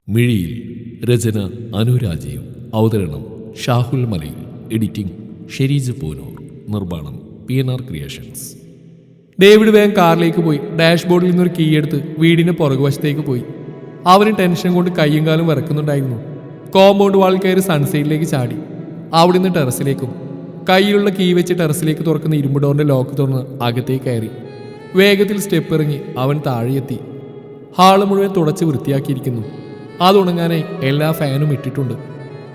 മിഴിയിൽ രചന അനുരാജയും അവതരണം ഷാഹുൽ മലയിൽ എഡിറ്റിംഗ് ഷെരീജ് പൂനൂർ നിർമ്മാണം PNR ക്രിയേഷൻസ്. ഡേവിഡ് വേഗം കാറിലേക്ക് പോയി ഡാഷ്ബോർഡിൽ നിന്നൊരു കീ എടുത്ത് വീടിന് പുറകുവശത്തേക്ക് പോയി. അവന് ടെൻഷൻ കൊണ്ട് കയ്യും കാലും വിറക്കുന്നുണ്ടായിരുന്നു. കോമ്പൗണ്ട് വാളിൽ കയറി സൺസൈഡിലേക്ക് ചാടി. അവിടെ നിന്ന് ടെറസിലേക്കും കയ്യിലുള്ള കീ വെച്ച് ടെറസിലേക്ക് തുറക്കുന്ന ഇരുമ്പ് ഡോറിന്റെ ലോക്ക് തുറന്ന് അകത്തേക്ക് കയറി. വേഗത്തിൽ സ്റ്റെപ്പ് ഇറങ്ങി അവൻ താഴെയെത്തി. ഹാള് മുഴുവൻ തുടച്ച് വൃത്തിയാക്കിയിരിക്കുന്നു. അതുണങ്ങാനായി എല്ലാ ഫാനും ഇട്ടിട്ടുണ്ട്.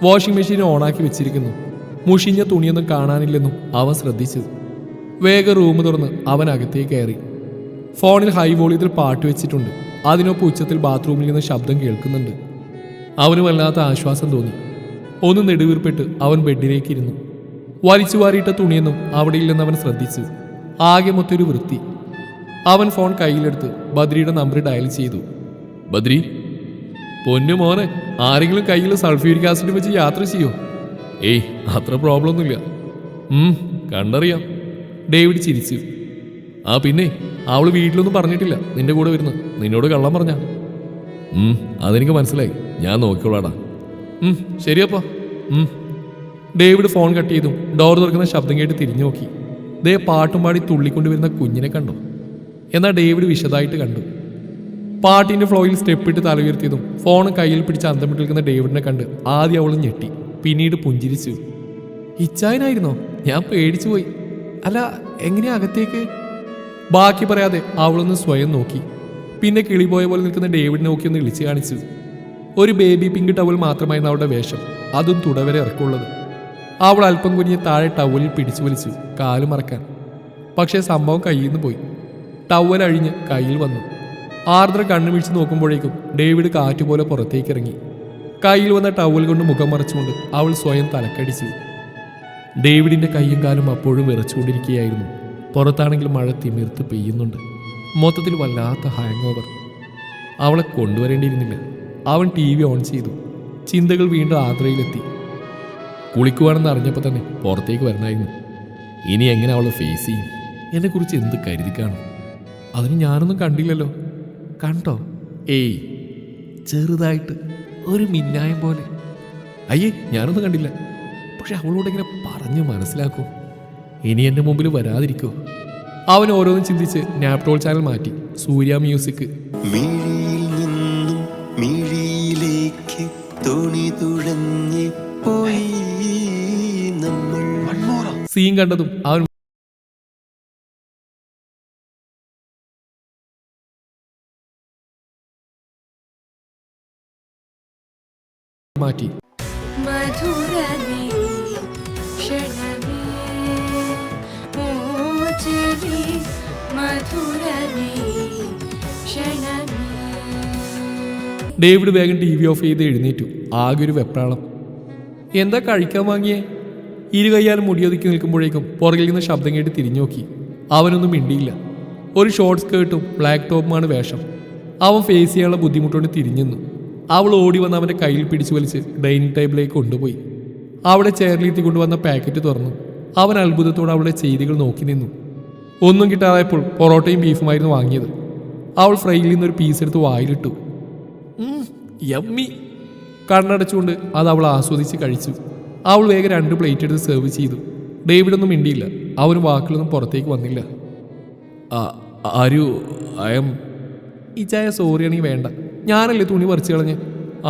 വാഷിംഗ് മെഷീൻ ഓണാക്കി വെച്ചിരിക്കുന്നു. മുഷിഞ്ഞ തുണിയൊന്നും കാണാനില്ലെന്നും അവൻ ശ്രദ്ധിച്ചു. വേഗം റൂം തുറന്ന് അവൻ അകത്തേക്ക് കയറി. ഫോണിൽ ഹൈ വോളിയത്തിൽ പാട്ട് വെച്ചിട്ടുണ്ട്. അതിനൊപ്പം ഉച്ചത്തിൽ ബാത്റൂമിൽ നിന്ന് ശബ്ദം കേൾക്കുന്നുണ്ട്. അവന് വല്ലാത്ത ആശ്വാസം തോന്നി. ഒന്ന് നെടുവീർപ്പിട്ട് അവൻ ബെഡിലേക്ക് ഇരുന്നു. വലിച്ചു വാരിയിട്ട തുണിയൊന്നും അവിടെയില്ലെന്ന് അവൻ ശ്രദ്ധിച്ചു. ആകെ മൊത്തൊരു വൃത്തി. അവൻ ഫോൺ കയ്യിലെടുത്ത് ബദ്രിയുടെ നമ്പർ ഡയൽ ചെയ്തു. ബദ്രി, പൊന്നു മോനെ, ആരെങ്കിലും കയ്യിൽ സൾഫ്യൂരിക് ആസിഡ് വെച്ച് യാത്ര ചെയ്യോ? ഏയ്, അത്ര പ്രോബ്ലം ഒന്നുമില്ല. കണ്ടറിയാം. ഡേവിഡ് ചിരിച്ചു. ആ പിന്നെ, അവള് വീട്ടിലൊന്നും പറഞ്ഞിട്ടില്ല നിന്റെ കൂടെ വരുന്നു. നിന്നോട് കള്ളം പറഞ്ഞ? അതെനിക്ക് മനസ്സിലായി. ഞാൻ നോക്കിക്കോളാടാ. ശരിയപ്പാ. ഡേവിഡ് ഫോൺ കട്ട് ചെയ്തും ഡോർ തുറക്കുന്ന ശബ്ദം കേട്ട് തിരിഞ്ഞു നോക്കി. ദേ പാട്ടും പാടി തുള്ളിക്കൊണ്ടുവരുന്ന കുഞ്ഞിനെ കണ്ടോ? എന്നാൽ ഡേവിഡ് വിശദമായിട്ട് കണ്ടു. പാട്ടിന്റെ ഫ്ലോയിൽ സ്റ്റെപ്പ് ഇട്ട് തല ഉയർത്തിയതും ഫോൺ കയ്യിൽ പിടിച്ച് അന്തം വിട്ട് നിൽക്കുന്ന ഡേവിഡിനെ കണ്ട് ആദ്യം അവൾ ഞെട്ടി, പിന്നീട് പുഞ്ചിരിച്ചു. ഇച്ചായനായിരുന്നോ? ഞാൻ പേടിച്ചു പോയി. അല്ല, എങ്ങനെയാ അകത്തേക്ക്? ബാക്കി പറയാതെ അവളൊന്ന് സ്വയം നോക്കി. പിന്നെ കിളിപോയ പോലെ നിൽക്കുന്ന ഡേവിഡിനെ നോക്കി ഒന്ന് ഇളിച്ചു കാണിച്ചു. ഒരു ബേബി പിങ്ക് ടവൽ മാത്രമായിരുന്നു അവളുടെ വേഷം, അതും തുടവരെ ഇറക്കുള്ളത്. അവൾ അല്പം കുഞ്ഞ് താഴെ ടവലിൽ പിടിച്ചു വലിച്ചു, കാല് മറക്കാൻ. പക്ഷേ സംഭവം കയ്യിൽ നിന്ന് പോയി. ടവൽ അഴിഞ്ഞ് കയ്യിൽ വന്നു. ആർദ്ര കണ്ണു വീഴ്ച നോക്കുമ്പോഴേക്കും ഡേവിഡ് കാറ്റുപോലെ പുറത്തേക്ക് ഇറങ്ങി. കയ്യിൽ വന്ന ടവൽ കൊണ്ട് മുഖം മറച്ചുകൊണ്ട് അവൾ സ്വയം തലക്കടിച്ചു. ഡേവിഡിന്റെ കൈയും കാലും അപ്പോഴും വിറച്ചുകൊണ്ടിരിക്കുകയായിരുന്നു. പുറത്താണെങ്കിൽ മഴ തിമിർത്ത് പെയ്യുന്നുണ്ട്. മൊത്തത്തിൽ വല്ലാത്ത ഹാങ് ഓവർ. അവളെ കൊണ്ടുവരേണ്ടിയിരുന്നില്ല. അവൻ TV ഓൺ ചെയ്തു. ചിന്തകൾ വീണ്ടും ആർദ്രയിലെത്തി. കുളിക്കുവാണെന്ന് അറിഞ്ഞപ്പോൾ തന്നെ പുറത്തേക്ക് വരണമായിരുന്നു. ഇനി എങ്ങനെ അവളെ ഫേസ് ചെയ്യും? എന്നെക്കുറിച്ച് എന്ത് കരുതി കാണും? അതിന് ഞാനൊന്നും കണ്ടില്ലല്ലോ. കണ്ടോ? ഏയ്, ചെറുതായിട്ട് ഒരു മിന്നായം പോലെ. അയ്യേ, ഞാനൊന്നും കണ്ടില്ല. പക്ഷെ അവളോട് എങ്ങനെ പറഞ്ഞു മനസ്സിലാക്കും? ഇനി എൻ്റെ മുമ്പിൽ വരാതിരിക്കോ? അവൻ ഓരോന്നും ചിന്തിച്ച് നാപ്ടോൾ ചാനൽ മാറ്റി. സൂര്യ മ്യൂസിക്. സീൻ കണ്ടതും അവൻ മാറ്റി. ഡേവിഡ് വേഗം TV ഓഫ് ചെയ്ത് എഴുന്നേറ്റു. ആകെ ഒരു വെപ്രാളം. എന്താ കഴിക്കാൻ വാങ്ങിയേ? ഇരു കയ്യാലും മുടിയൊതുക്കി നിൽക്കുമ്പോഴേക്കും പുറകിൽ നിന്ന് ശബ്ദം കേട്ട് തിരിഞ്ഞു നോക്കി. അവനൊന്നും മിണ്ടിയില്ല. ഒരു ഷോർട്ട് സ്കേർട്ടും ബ്ലാക്ക് ടോപ്പുമാണ് വേഷം. അവൻ ഫേസ് ചെയ്യാനുള്ള ബുദ്ധിമുട്ടുകൊണ്ട് തിരിഞ്ഞു. അവൾ ഓടി വന്ന് അവൻ്റെ കയ്യിൽ പിടിച്ചു വലിച്ച് ഡൈനിങ് ടേബിളിലേക്ക് കൊണ്ടുപോയി. അവിടെ ചെയറിലെത്തി കൊണ്ടുവന്ന പാക്കറ്റ് തുറന്നു. അവൻ അത്ഭുതത്തോടെ അവളുടെ ചെയ്തികൾ നോക്കി നിന്നു. ഒന്നും കിട്ടാതായപ്പോൾ പൊറോട്ടയും ബീഫുമായിരുന്നു വാങ്ങിയത്. അവൾ ഫ്രൈയിൽ നിന്നൊരു പീസ് എടുത്ത് വായിലിട്ടു. യമ്മി. കണ്ണടച്ചുകൊണ്ട് അത് അവൾ ആസ്വദിച്ച് കഴിച്ചു. അവൾ വേഗം 2 പ്ലേറ്റ് എടുത്ത് സെർവ് ചെയ്തു. ഡേവിഡൊന്നും മിണ്ടിയില്ല. അവന് വാക്കുകളൊന്നും പുറത്തേക്ക് വന്നില്ല. ഈ ചായ സോറിയാണെങ്കിൽ വേണ്ട. ഞാനല്ലേ തുണി പറിച്ചു കളഞ്ഞ്.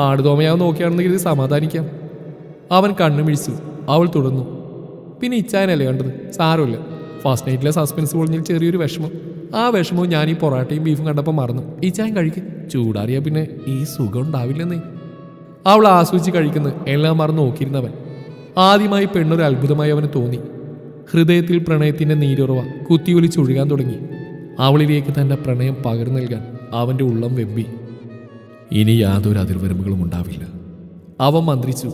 ആടുതോമയാവ് നോക്കിയാണെന്നെങ്കിൽ ഇത് സമാധാനിക്കാം. അവൻ കണ്ണു മിഴിച്ചു. അവൾ തുടർന്നു. പിന്നെ ഇച്ചായനല്ലേ കണ്ടത്? സാരമില്ല. ഫസ്റ്റ് നൈറ്റിലെ സസ്പെൻസ് പൊളിഞ്ഞിൽ ചെറിയൊരു വിഷമം. ആ വിഷമവും ഞാൻ ഈ പൊറാട്ടയും ബീഫും കണ്ടപ്പോൾ മറന്നു. ഈ ചായം കഴിക്കും. ചൂടാറിയാൽ പിന്നെ ഈ സുഖം ഉണ്ടാവില്ലെന്നേ. അവൾ ആസ്വദിച്ച് കഴിക്കുന്നത് എല്ലാം മറന്ന് നോക്കിയിരുന്നവൻ. ആദ്യമായി പെണ്ണൊരു അത്ഭുതമായി അവന് തോന്നി. ഹൃദയത്തിൽ പ്രണയത്തിൻ്റെ നീരുറവ കുത്തിയൊലിച്ചൊഴുകാൻ തുടങ്ങി. അവളിലേക്ക് തൻ്റെ പ്രണയം പകർന്നു നൽകാൻ അവൻ്റെ ഉള്ളം വെമ്പി. ഇനി യാതൊരു അതിർവരമ്പുകളും ഉണ്ടാവില്ല, അവൻ മന്ത്രിച്ചു.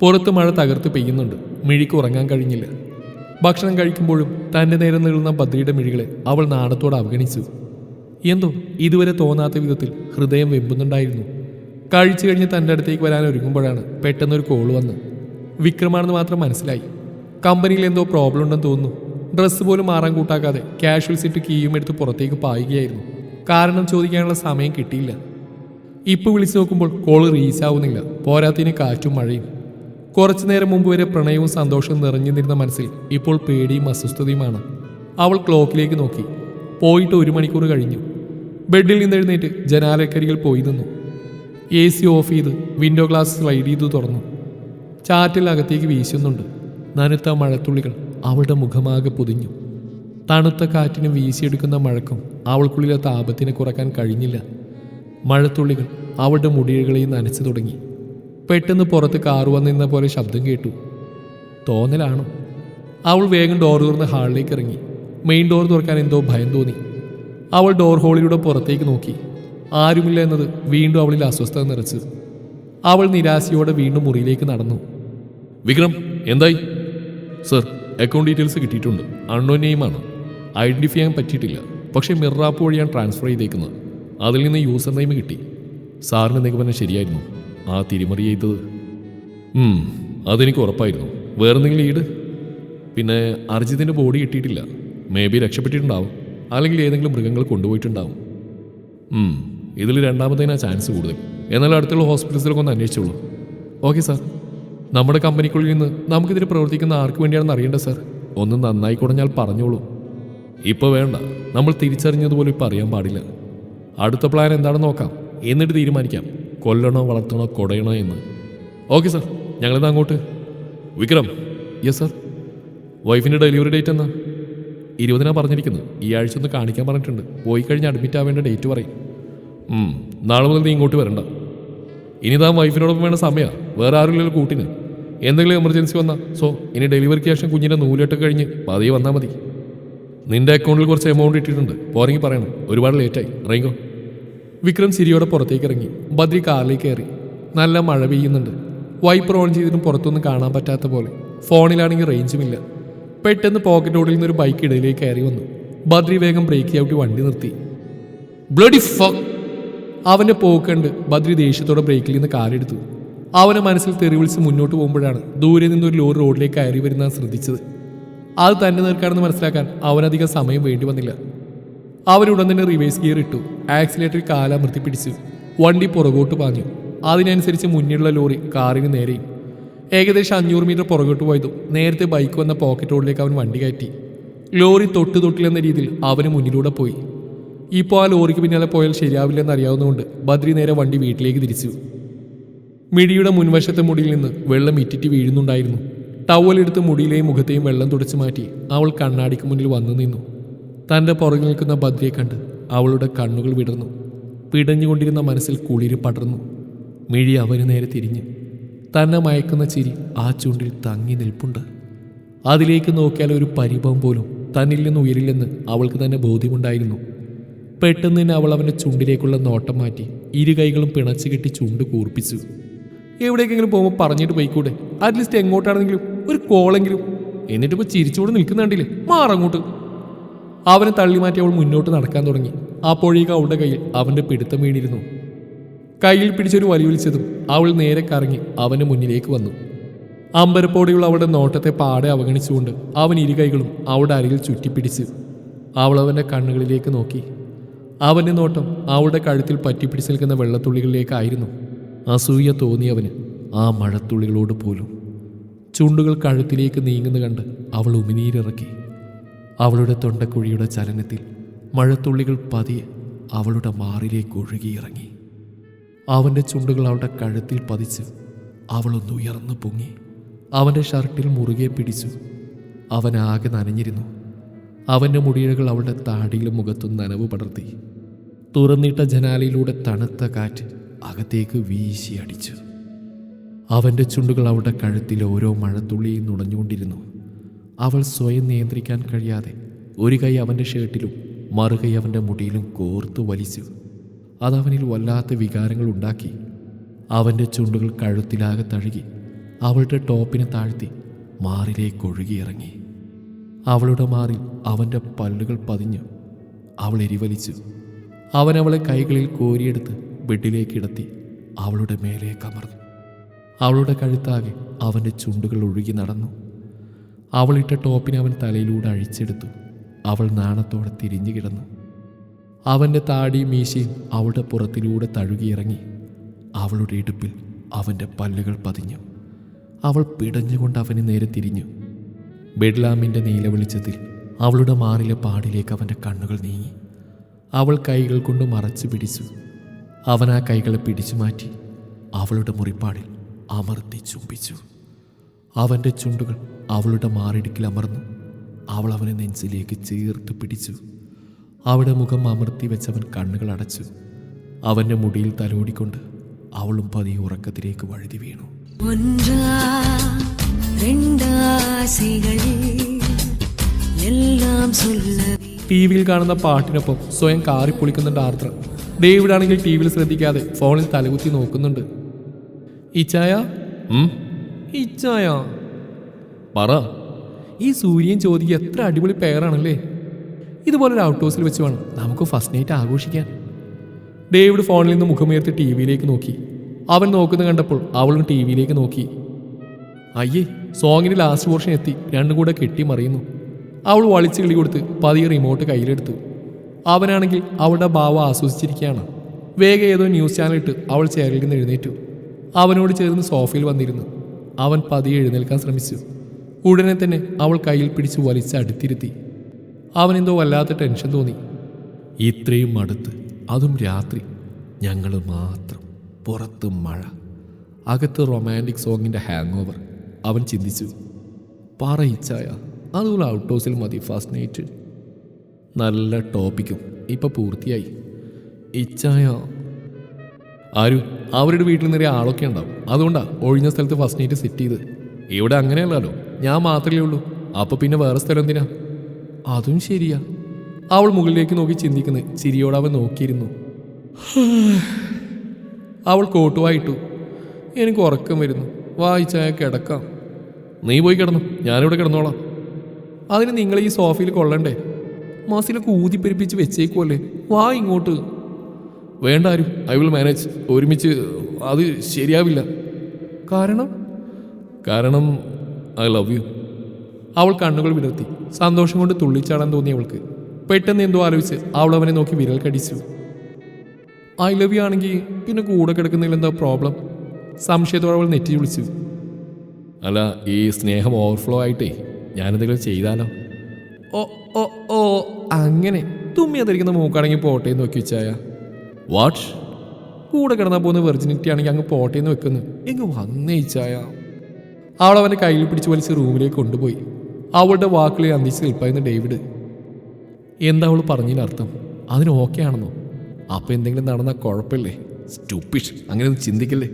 പുറത്ത് മഴ തകർത്ത് പെയ്യുന്നുണ്ട്. മിഴിക്ക് ഉറങ്ങാൻ കഴിഞ്ഞില്ല. ഭക്ഷണം കഴിക്കുമ്പോഴും തൻ്റെ നേരെ നീളുന്ന ബദ്രിയുടെ മിഴികളെ അവൾ നാണത്തോടെ അവഗണിച്ചു. എന്തോ ഇതുവരെ തോന്നാത്ത വിധത്തിൽ ഹൃദയം വെമ്പുന്നുണ്ടായിരുന്നു. കഴിച്ചു കഴിഞ്ഞ് തൻ്റെ അടുത്തേക്ക് വരാൻ ഒരുങ്ങുമ്പോഴാണ് പെട്ടെന്നൊരു കോൾ വന്ന്. വിക്രമാണെന്ന് മാത്രം മനസ്സിലായി. കമ്പനിയിൽ എന്തോ പ്രോബ്ലം ഉണ്ടെന്ന് തോന്നുന്നു. ഡ്രസ്സ് പോലും മാറാൻ കൂട്ടാക്കാതെ കാഷ്വൽ സിറ്റ് കീയും എടുത്ത് പുറത്തേക്ക് പായുകയായിരുന്നു. കാരണം ചോദിക്കാനുള്ള സമയം കിട്ടിയില്ല. ഇപ്പോൾ വിളിച്ചു നോക്കുമ്പോൾ കോള് റീച്ചാവുന്നില്ല. പോരാത്തിന് കാറ്റും മഴയും. കുറച്ചു നേരം മുമ്പ് വരെ പ്രണയവും സന്തോഷവും നിറഞ്ഞു നിന്നിരുന്ന മനസ്സിൽ ഇപ്പോൾ പേടിയും അസ്വസ്ഥതയുമാണ്. അവൾ ക്ലോക്കിലേക്ക് നോക്കി. പോയിട്ട് 1 മണിക്കൂർ കഴിഞ്ഞു. ബെഡിൽ നിന്നെഴുന്നേറ്റ് ജനാലക്കരികിൽ പോയി നിന്നു. AC ഓഫ് ചെയ്ത് വിൻഡോ ഗ്ലാസ് സ്ലൈഡ് ചെയ്തു തുറന്നു. ചാറ്റിൽ അകത്തേക്ക് വീശുന്നുണ്ട്. നനുത്ത മഴത്തുള്ളികൾ അവളുടെ മുഖമാകെ പൊതിഞ്ഞു. തണുത്ത കാറ്റിന് വീശിയെടുക്കുന്ന മഴക്കും അവൾക്കുള്ളിലെ താപത്തിനെ കുറക്കാൻ കഴിഞ്ഞില്ല. മഴത്തുള്ളികൾ അവളുടെ മുടികളെയും നനച്ചു തുടങ്ങി. പെട്ടെന്ന് പുറത്ത് കാറ് വന്നിരുന്ന പോലെ ശബ്ദം കേട്ടു. തോന്നലാണോ? അവൾ വേഗം ഡോർ തുറന്ന് ഹാളിലേക്ക് ഇറങ്ങി. മെയിൻ ഡോർ തുറക്കാൻ എന്തോ ഭയം തോന്നി. അവൾ ഡോർ ഹോളിലൂടെ പുറത്തേക്ക് നോക്കി. ആരുമില്ല എന്നത് വീണ്ടും അവളിൽ അസ്വസ്ഥത നിറച്ചു. അവൾ നിരാശയോടെ വീണ്ടും മുറിയിലേക്ക് നടന്നു. വിക്രം, എന്തായി? സർ, അക്കൗണ്ട് ഡീറ്റെയിൽസ് കിട്ടിയിട്ടുണ്ട്. അൺനോൺ നെയിമാണ്. ഐഡന്റിഫൈ ചെയ്യാൻ പറ്റിയിട്ടില്ല. പക്ഷേ മിറർ ആപ്പ് വഴിയാണ് ട്രാൻസ്ഫർ ചെയ്തേക്കുന്നത്. അതിൽ നിന്ന് യൂസർ നെയിം കിട്ടി. സാറിൻ്റെ നിഗമനം ശരിയായിരുന്നു. ആ തിരിമറി ചെയ്തത് അതെനിക്ക് ഉറപ്പായിരുന്നു. വേറെന്തെങ്കിലും ലീഡ്? പിന്നെ അർജിതിൻ്റെ ബോഡി കിട്ടിയിട്ടില്ല. മേ ബി രക്ഷപ്പെട്ടിട്ടുണ്ടാവും, അല്ലെങ്കിൽ ഏതെങ്കിലും മൃഗങ്ങൾ കൊണ്ടുപോയിട്ടുണ്ടാവും. ഇതിൽ രണ്ടാമത്തേനാ ചാൻസ് കൂടുതൽ. എന്നാൽ അടുത്തുള്ള ഹോസ്പിറ്റൽസിലൊക്കെ ഒന്ന് അന്വേഷിച്ചോളൂ. Okay sir. നമ്മുടെ കമ്പനിക്കുള്ളിൽ നിന്ന് നമുക്കിതിന് പ്രവർത്തിക്കുന്ന ആർക്ക് വേണ്ടിയാണെന്ന് അറിയേണ്ട സാർ. ഒന്ന് നന്നായി കുറഞ്ഞാൽ പറഞ്ഞോളൂ. ഇപ്പോൾ വേണ്ട. നമ്മൾ തിരിച്ചറിഞ്ഞതുപോലെ ഇപ്പോൾ അറിയാൻ പാടില്ല. അടുത്ത പ്ലാൻ എന്താണെന്ന് നോക്കാം. എന്നിട്ട് തീരുമാനിക്കാം കൊല്ലണോ വളർത്തണോ കൊടയണോ എന്ന്. ഓക്കെ സാർ, ഞങ്ങളിത് അങ്ങോട്ട്. വിക്രം. Yes sir. വൈഫിൻ്റെ ഡെലിവറി ഡേറ്റ് എന്നാ? 20 പറഞ്ഞിരിക്കുന്നത്. ഈ ആഴ്ച ഒന്ന് കാണിക്കാൻ പറഞ്ഞിട്ടുണ്ട്. പോയി കഴിഞ്ഞ് അഡ്മിറ്റ് ആവേണ്ട ഡേറ്റ് പറയും. നാളെ മുതൽ നീ ഇങ്ങോട്ട് വരണ്ട. ഇനി താൻ വൈഫിനോടൊപ്പം വേണ്ട സമയമാണ്. വേറെ ആരുമില്ലല്ലോ കൂട്ടിന്. എന്തെങ്കിലും എമർജൻസി വന്നാൽ ഇനി ഡെലിവറിക്ക് ശേഷം കുഞ്ഞിൻ്റെ നൂലെട്ടൊക്കെ കഴിഞ്ഞ് പതിയെ വന്നാൽ മതി. നിന്റെ അക്കൗണ്ടിൽ കുറച്ച് എമൗണ്ട് ഇട്ടിട്ടുണ്ട്. പോരെങ്കിൽ പറയണം. ഒരുപാട് ലേറ്റായി. ഇറങ്ങിക്കോ. വിക്രം ചിരിയോടെ പുറത്തേക്ക് ഇറങ്ങി. ബദ്രി കാറിലേക്ക് കയറി. നല്ല മഴ പെയ്യുന്നുണ്ട്. വൈപ്പർ ഓൺ ചെയ്തിട്ടും പുറത്തൊന്നും കാണാൻ പറ്റാത്ത പോലെ. ഫോണിലാണെങ്കിൽ റേഞ്ചുമില്ല. പെട്ടെന്ന് പോക്കറ്റ് റോഡിൽ നിന്നൊരു ബൈക്ക് ഇടയിലേക്ക് കയറി വന്നു. ബദ്രി വേഗം ബ്രേക്ക് ചവിട്ടി വണ്ടി നിർത്തി. Bloody fuck! അവൻ്റെ പോക്കണ്ട് ബദ്രി ദേഷ്യത്തോടെ ബ്രേക്കിൽ നിന്ന് കാലെടുത്തു. അവനെ മനസ്സിൽ തെറിവിളിച്ച് മുന്നോട്ട് പോകുമ്പോഴാണ് ദൂരെ നിന്നൊരു ലോറി റോഡിലേക്ക് കയറി വരുന്നത് ശ്രദ്ധിച്ചത്. അത് തന്നെ നിൽക്കാണെന്ന് മനസ്സിലാക്കാൻ അവനധികം സമയം വേണ്ടി വന്നില്ല. അവനുടൻ തന്നെ റിവേഴ്സ് ഗിയർ ഇട്ടു. ആക്സിലേറ്ററിൽ കാലമർത്തി പിടിച്ചു. വണ്ടി പുറകോട്ട് പാഞ്ഞു. അതിനനുസരിച്ച് മുന്നിലുള്ള ലോറി കാറിന് നേരെയും. ഏകദേശം 500 മീറ്റർ പുറകോട്ട് പോയതും നേരത്തെ ബൈക്ക് വന്ന പോക്കറ്റ് റോഡിലേക്ക് അവൻ വണ്ടി കയറ്റി. ലോറി തൊട്ടില്ലെന്ന രീതിയിൽ അവന് മുന്നിലൂടെ പോയി. ഇപ്പോൾ ആ ലോറിക്ക് പിന്നാലെ പോയാൽ ശരിയാവില്ലെന്ന് അറിയാവുന്നതുകൊണ്ട് ബദ്രി നേരെ വണ്ടി വീട്ടിലേക്ക് തിരിച്ചു. മിടിയുടെ മുൻവശത്തെ മുടിയിൽ നിന്ന് വെള്ളം ഇറ്റിറ്റ് വീഴുന്നുണ്ടായിരുന്നു. ടവലെടുത്ത് മുടിയിലെയും മുഖത്തെയും വെള്ളം തുടച്ചു മാറ്റി അവൾ കണ്ണാടിക്ക് മുന്നിൽ വന്നു നിന്നു. തൻ്റെ പുറകിൽ നിൽക്കുന്ന ബദ്രിയെ കണ്ട് അവളുടെ കണ്ണുകൾ വിടർന്നു. പിടഞ്ഞുകൊണ്ടിരുന്ന മനസ്സിൽ കുളിര് പടർന്നു. മിഴി അവന് നേരെ തിരിഞ്ഞു. തന്നെ മയക്കുന്ന ചിരി ആ ചുണ്ടിൽ തങ്ങി നിൽപ്പുണ്ട്. അതിലേക്ക് നോക്കിയാൽ ഒരു പരിഭവം പോലും തന്നിൽ നിന്ന് ഉയരില്ലെന്ന് അവൾക്ക് തന്നെ ബോധ്യമുണ്ടായിരുന്നു. പെട്ടെന്ന് തന്നെ അവൾ അവൻ്റെ ചുണ്ടിലേക്കുള്ള നോട്ടം മാറ്റി 2 കൈകളും പിണച്ചു കെട്ടി ചുണ്ട് കൂർപ്പിച്ചു. എവിടേക്കെങ്കിലും പോകുമ്പോൾ പറഞ്ഞിട്ട് പോയിക്കൂടെ? അറ്റ്ലീസ്റ്റ് എങ്ങോട്ടാണെങ്കിലും ഒരു കോളെങ്കിലും. എന്നിട്ടിപ്പോൾ ചിരിച്ചുകൊണ്ട് നിൽക്കുന്നുണ്ടില്ലേ? മാറങ്ങോട്ട്. അവനെ തള്ളി മാറ്റി അവൾ മുന്നോട്ട് നടക്കാൻ തുടങ്ങി. അപ്പോഴേക്ക് അവളുടെ കയ്യിൽ അവൻ്റെ പിടുത്തം വീണിരുന്നു. കയ്യിൽ പിടിച്ചൊരു വലി വിളിച്ചതും അവൾ നേരെ കറങ്ങി അവൻ്റെ മുന്നിലേക്ക് വന്നു. അമ്പരപ്പോടെയുള്ള അവളുടെ നോട്ടത്തെ പാടെ അവഗണിച്ചുകൊണ്ട് അവൻ 2 കൈകളും അവളുടെ അരികിൽ ചുറ്റിപ്പിടിച്ചു. അവൾ അവൻ്റെ കണ്ണുകളിലേക്ക് നോക്കി. അവൻ്റെ നോട്ടം അവളുടെ കഴുത്തിൽ പറ്റിപ്പിടിച്ച് നിൽക്കുന്ന വെള്ളത്തുള്ളികളിലേക്കായിരുന്നു. അസൂയ തോന്നിയവന് ആ മഴത്തുള്ളികളോട് പോലും. ചുണ്ടുകൾ കഴുത്തിലേക്ക് നീങ്ങുന്ന കണ്ട് അവൾ ഉമിനീരിറക്കി. അവളുടെ തൊണ്ടക്കുഴിയുടെ ചലനത്തിൽ മഴത്തുള്ളികൾ പതിയെ അവളുടെ മാറിലേക്ക് ഒഴുകിയിറങ്ങി. അവൻ്റെ ചുണ്ടുകൾ അവളുടെ കഴുത്തിൽ പതിച്ച് അവളൊന്ന് ഉയർന്നു പൊങ്ങി. അവൻ്റെ ഷർട്ടിൽ മുറുകെ പിടിച്ചു. അവനാകെ നനഞ്ഞിരുന്നു. അവൻ്റെ മുടിയിഴകൾ അവളുടെ താടിയിലും മുഖത്തും നനവ് പടർത്തി. തുറന്നിട്ട ജനാലയിലൂടെ തണുത്ത കാറ്റ് അകത്തേക്ക് വീശി അടിച്ചു. അവൻ്റെ ചുണ്ടുകൾ അവളുടെ കഴുത്തിൽ ഓരോ മഴത്തുള്ളിയും നുണഞ്ഞുകൊണ്ടിരുന്നു. അവൾ സ്വയം നിയന്ത്രിക്കാൻ കഴിയാതെ ഒരു കൈ അവൻ്റെ ഷർട്ടിലും മറുകൈ അവൻ്റെ മുടിയിലും കോർത്തു വലിച്ചു. അതവനിൽ വല്ലാത്ത വികാരങ്ങൾ ഉണ്ടാക്കി. അവൻ്റെ ചുണ്ടുകൾ കഴുത്തിലാകെ തഴുകി അവളുടെ ടോപ്പിനെ താഴ്ത്തി മാറിലേക്ക് ഒഴുകിയിറങ്ങി. അവളുടെ മാറിൽ അവൻ്റെ പല്ലുകൾ പതിഞ്ഞു. അവൾ എരിവലിച്ചു. അവൻ അവളെ കൈകളിൽ കോരിയെടുത്ത് ബെഡിലേക്ക് കിടത്തി അവളുടെ മേലെ കമർന്നു. അവളുടെ കഴുത്താകെ അവൻ്റെ ചുണ്ടുകൾ ഒഴുകി നടന്നു. അവളിട്ട ടോപ്പിനെ അവൻ തലയിലൂടെ അഴിച്ചെടുത്തു. അവൾ നാണത്തോടെ തിരിഞ്ഞു കിടന്നു. അവൻ്റെ താടിയും മീശയും അവളുടെ പുറത്തിലൂടെ തഴുകിയിറങ്ങി. അവളുടെ ഇടുപ്പിൽ അവൻ്റെ പല്ലുകൾ പതിഞ്ഞു. അവൾ പിടഞ്ഞുകൊണ്ട് അവന് നേരെ തിരിഞ്ഞു. ബെഡ്ലാമിൻ്റെ നീല വെളിച്ചത്തിൽ അവളുടെ മാറിലെ പാടിലേക്ക് അവൻ്റെ കണ്ണുകൾ നീങ്ങി. അവൾ കൈകൾ കൊണ്ട് മറച്ചു പിടിച്ചു. അവൻ ആ കൈകളെ പിടിച്ചു മാറ്റി അവളുടെ മുറിപ്പാടിൽ അമർത്തി ചുംബിച്ചു. അവൻ്റെ ചുണ്ടുകൾ അവളുടെ മാറിടുക്കിൽ അമർന്നു. അവൾ അവനെ നെഞ്ചിലേക്ക് ചേർത്ത് പിടിച്ചു. അവിടെ മുഖം അമർത്തി വെച്ചവൻ കണ്ണുകൾ അടച്ചു. അവൻ്റെ മുടിയിൽ തലോടിക്കൊണ്ട് അവളും പതിയെ ഉറക്കത്തിലേക്ക് വഴുതി വീണു. ടി വിയിൽ കാണുന്ന പാട്ടിനൊപ്പം സ്വയം കാറിപ്പൊളിക്കുന്നുണ്ട് ആർദ്ര. ഡേവിഡ് ആണെങ്കിൽ ടി വിയിൽ ശ്രദ്ധിക്കാതെ ഫോണിൽ തലകുത്തി നോക്കുന്നുണ്ട്. ഇച്ചായ ഇച്ചായ പറ. ഈ സൂര്യൻ ചോദിക്ക് എത്ര അടിപൊളി പെയറാണല്ലേ. ഇതുപോലൊരു ഔട്ട് ഹൗസിൽ വെച്ച് വേണം നമുക്ക് ഫസ്റ്റ് നൈറ്റ് ആഘോഷിക്കാൻ. ഡേവിഡ് ഫോണിൽ നിന്ന് മുഖമുയർത്തി ടി വിയിലേക്ക് നോക്കി. അവൻ നോക്കുന്നത് കണ്ടപ്പോൾ അവളും ടി വിയിലേക്ക് നോക്കി. അയ്യേ, സോങ്ങിൻ്റെ ലാസ്റ്റ് പോർഷൻ എത്തി. രണ്ടും കൂടെ കെട്ടി മറിയുന്നു. അവൾ വളിച്ച് കിളി കൊടുത്ത് പതിയെ റിമോട്ട് കയ്യിലെടുത്തു. അവനാണെങ്കിൽ അവളുടെ ഭാവം ആസ്വദിച്ചിരിക്കുകയാണ്. വേഗം ഏതോ ന്യൂസ് ചാനൽ ഇട്ട് അവൾ ചെയറിൽ നിന്ന് എഴുന്നേറ്റു. അവനോട് ചേർന്ന് സോഫയിൽ വന്നിരുന്നു. അവൻ പതിയെ എഴുന്നേൽക്കാൻ ശ്രമിച്ചു. ഉടനെ തന്നെ അവൾ കയ്യിൽ പിടിച്ച് വലിച്ച് അടുത്തിരുത്തി. അവനെന്തോ വല്ലാത്ത ടെൻഷൻ തോന്നി. ഇത്രയും അടുത്ത്, അതും രാത്രി, ഞങ്ങൾ മാത്രം, പുറത്ത് മഴ, അകത്ത് റൊമാൻറ്റിക് സോങ്ങിൻ്റെ ഹാങ് ഓവർ. അവൻ ചിന്തിച്ചു. പറയിച്ചായ അതുപോലെ ഔട്ട് ഹൗസിൽ മതി ഫസ്റ്റ് നൈറ്റ്. നല്ല ടോപ്പിക്കും ഇപ്പം പൂർത്തിയായി. ഇച്ചായ ആരും അവരുടെ വീട്ടിൽ നിറയെ ആളൊക്കെ ഉണ്ടാവും. അതുകൊണ്ടാണ് ഒഴിഞ്ഞ സ്ഥലത്ത് ഫസ്റ്റ് നൈറ്റ് സെറ്റ് ചെയ്ത്. ഇവിടെ അങ്ങനെയല്ലല്ലോ, ഞാൻ മാത്രമേ ഉള്ളൂ. അപ്പോൾ പിന്നെ വേറെ സ്ഥലം എന്തിനാ? അതും ശരിയാ. അവൾ മുകളിലേക്ക് നോക്കി ചിന്തിക്കുന്നു. ചിരിയോടെ അവൻ നോക്കിയിരുന്നു. അവൾ കോട്ടുവായിട്ടു. എനിക്ക് ഉറക്കം വരുന്നു, വായിച്ചായ കിടക്കാം. നീ പോയി കിടന്നു, ഞാനിവിടെ കിടന്നോളാം. അതിന് നിങ്ങൾ ഈ സോഫയിൽ കൊള്ളണ്ടേ? മസിലൊക്കെ ഊതിപ്പെരിപ്പിച്ച് വെച്ചേക്കുമല്ലേ. വാ ഇങ്ങോട്ട്. വേണ്ട ആരും, ഐ വിൽ മാനേജ്. ഒരുമിച്ച് അത് ശരിയാവില്ല. കാരണം ഐ ലവ് യു. അവൾ കണ്ണുകൾ വിടർത്തി. സന്തോഷം കൊണ്ട് തുള്ളിച്ചാടാൻ തോന്നി അവൾക്ക്. പെട്ടെന്ന് എന്തോ ആലോചിച്ച് അവൾ അവനെ നോക്കി വിരൽ കടിച്ചു. ഐ ലവ് യു ആണെങ്കിൽ പിന്നെ കൂടെ കിടക്കുന്നതിൽ എന്താ പ്രോബ്ലം? സംശയത്തോടെ അവൾ നെറ്റി വിളിച്ചു. അല്ല, ഈ സ്നേഹം ഓവർഫ്ലോ ആയിട്ടേ ഞാനെന്തെങ്കിലും ചെയ്താലോ? ഓ ഓ ഓ അങ്ങനെ തുമ്മി അതിരിക്കുന്ന മൂക്കാണെങ്കിൽ പോട്ടേന്ന് നോക്കി വെച്ചായ. വാട്ട്? കൂടെ കിടന്നാൽ പോകുന്ന വെർജിനിറ്റി ആണെങ്കിൽ അങ്ങ് പോട്ടേന്ന് വെക്കുന്നു. എങ്ങ് വന്നയിച്ചായ. അവൾ അവൻ്റെ കയ്യിൽ പിടിച്ച് വലിച്ച് റൂമിലേക്ക് കൊണ്ടുപോയി. അവളുടെ വാക്കുകളിൽ അന്തിച്ച് നിൽപ്പായിരുന്നു ഡേവിഡ്. എന്താ അവൾ പറഞ്ഞതിനർത്ഥം? അതിന് ഓക്കെ ആണെന്നോ? അപ്പം എന്തെങ്കിലും നടന്നാൽ കുഴപ്പമില്ലേ? സ്റ്റുപ്പിഷ്, അങ്ങനെ ഒന്നും ചിന്തിക്കല്ലേ.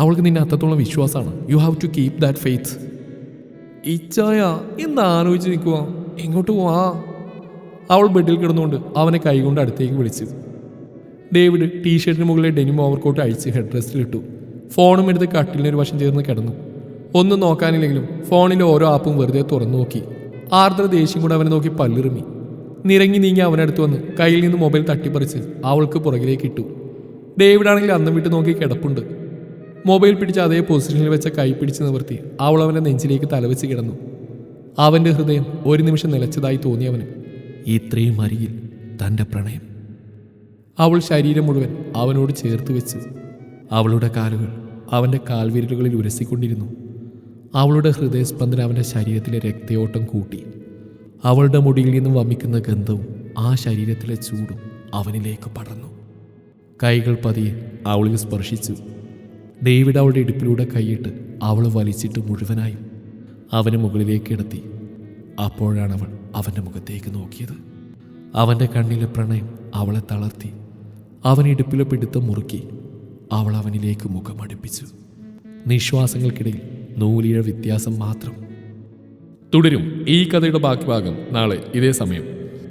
അവൾക്ക് നിന്നെ അത്രത്തോളം വിശ്വാസമാണ്. You have to keep that faith. ഇച്ചായ എന്താ ആലോചിച്ച് നിൽക്കുക? എങ്ങോട്ട് പോവാ? അവൾ ബെഡിൽ കിടന്നുകൊണ്ട് അവനെ കൈകൊണ്ട് അടുത്തേക്ക് വിളിച്ചു. ഡേവിഡ് ടീഷർട്ടിന് മുകളിലെ ഡെനിം ഓവർകോട്ട് അഴിച്ച് ഹെഡ് ഡ്രസ്സിലിട്ടു. ഫോണും എടുത്ത് കട്ടിലിനൊരു വശം ചേർന്ന് കിടന്നു. ഒന്നും നോക്കാനില്ലെങ്കിലും ഫോണിലെ ഓരോ ആപ്പും വെറുതെ തുറന്നു നോക്കി. ആർദ്ര ദേഷ്യം കൂടെ അവനെ നോക്കി പല്ലിറുമി. നിരങ്ങി നീങ്ങി അവനടുത്ത് വന്ന് കയ്യിൽ നിന്ന് മൊബൈൽ തട്ടിപ്പറിച്ച് അവൾക്ക് പുറകിലേക്ക് ഇട്ടു. ഡേവിഡ് ആണെങ്കിൽ അന്തം വിട്ട് നോക്കി കിടപ്പുണ്ട്. മൊബൈൽ പിടിച്ച് അതേ പൊസിഷനിൽ വെച്ച കൈ പിടിച്ച് നിവർത്തി അവൾ അവൻ്റെ നെഞ്ചിലേക്ക് തലവെച്ച് കിടന്നു. അവൻ്റെ ഹൃദയം ഒരു നിമിഷം നിലച്ചതായി തോന്നിയവന്. ഇത്രയും അരികിൽ തൻ്റെ പ്രണയം. അവൾ ശരീരം മുഴുവൻ അവനോട് ചേർത്ത് വെച്ചു. അവളുടെ കാലുകൾ അവൻ്റെ കാൽവിരലുകളിൽ ഉരസിക്കൊണ്ടിരുന്നു. അവളുടെ ഹൃദയസ്പന്ദനം അവൻ്റെ ശരീരത്തിലെ രക്തയോട്ടം കൂട്ടി. അവളുടെ മുടിയിൽ നിന്നും വമിക്കുന്ന ഗന്ധവും ആ ശരീരത്തിലെ ചൂടും അവനിലേക്ക് പടർന്നു. കൈകൾ പതിയെ അവളിൽ സ്പർശിച്ചു. ഡേവിഡ് അവളുടെ ഇടുപ്പിലൂടെ കൈയിട്ട് അവൾ വലിച്ചിട്ട് മുഴുവനായും അവന് മുകളിലേക്ക് കിടത്തി. അപ്പോഴാണ് അവൾ അവൻ്റെ മുഖത്തേക്ക് നോക്കിയത്. അവൻ്റെ കണ്ണിലെ പ്രണയം അവളെ തളർത്തി. അവൻ ഇടുപ്പിലെ പിടുത്തം മുറുക്കി. അവൾ അവനിലേക്ക് മുഖമടുപ്പിച്ചു. നിശ്വാസങ്ങൾക്കിടയിൽ നൂലിഴ വ്യത്യാസം മാത്രം. തുടരും ഈ കഥയുടെ ബാക്കി ഭാഗം നാളെ ഇതേ സമയം.